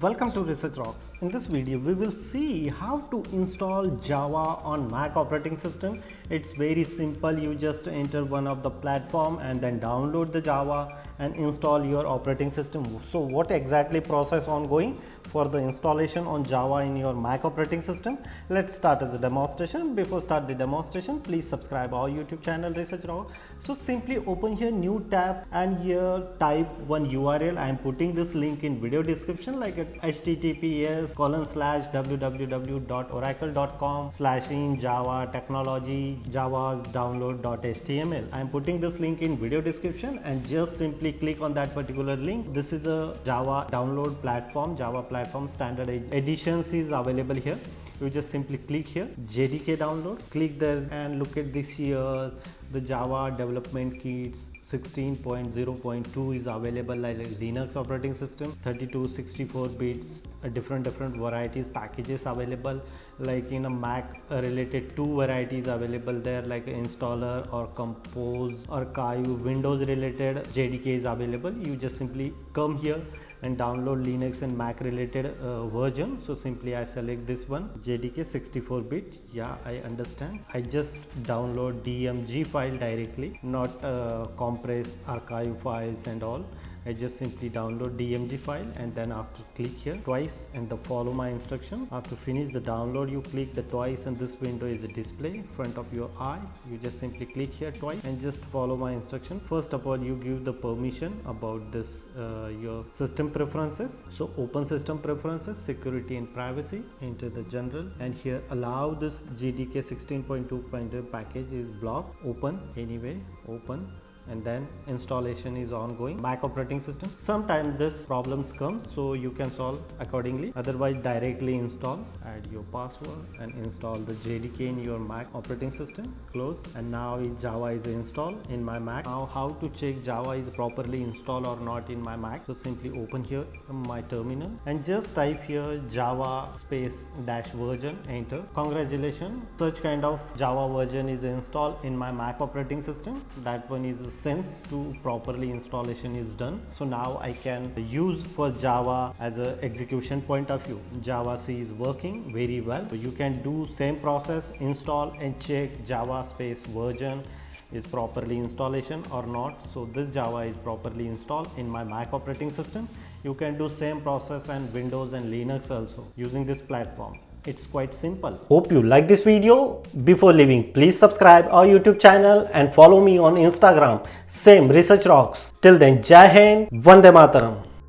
Welcome to Research Rocks. In this video, we will see how to install Java on Mac operating system. It's very simple. You just enter one of the platform and then download the Java and install your operating system. So what exactly process ongoing for the installation on Java in your Mac operating system? Let's start as a demonstration. Before start the demonstration, please subscribe our YouTube channel Research Rock. So simply open here new tab and here type one URL. I am putting this link in video description like https://www.oracle.com/in/java technology javas download.html. I am putting this link in video description and just simply click on that particular link. This is a Java download platform, Java platform standard editions is available here. You just simply click here, JDK download, click there and look at this here. The Java development kits 16.0.2 is available like Linux operating system, 32, 64 bits, different varieties packages available. Like in a Mac related two varieties available there, like installer or compose, archive. Windows related JDK is available. You just simply come here and download Linux and Mac related version. So simply I select this one, JDK 64 bit. Yeah, I understand. I just download DMG file directly, not compress archive files and all. I just simply download DMG file and then after click here twice and the follow my instruction. After finish the download, you click the twice and this window is a display in front of your eye. You just simply click here twice and just follow my instruction. First of all, you give the permission about this your system preferences. So open system preferences, security and privacy, enter the general and here allow this JDK 16.2.0 package is blocked, open anyway, open, and then installation is ongoing. Mac operating system, sometimes this problems comes, so you can solve accordingly. Otherwise directly install, add your password and install the JDK in your Mac operating system, close, and now Java is installed in my Mac. Now how to check Java is properly installed or not in my Mac? So simply open here my terminal and just type here Java space dash version, enter. Congratulations, such kind of Java version is installed in my Mac operating system. That one is sense to properly installation is done. So now I can use for Java as a execution point of view. Java C is working very well. So you can do same process, install and check Java space version is properly installation or not. So this Java is properly installed in my Mac operating system. You can do same process and Windows and Linux also using this platform. It's quite simple. Hope you like this video. Before leaving, please subscribe our YouTube channel and follow me on Instagram. Same Research Rocks. Till then, Jai Hind, Vande Mataram.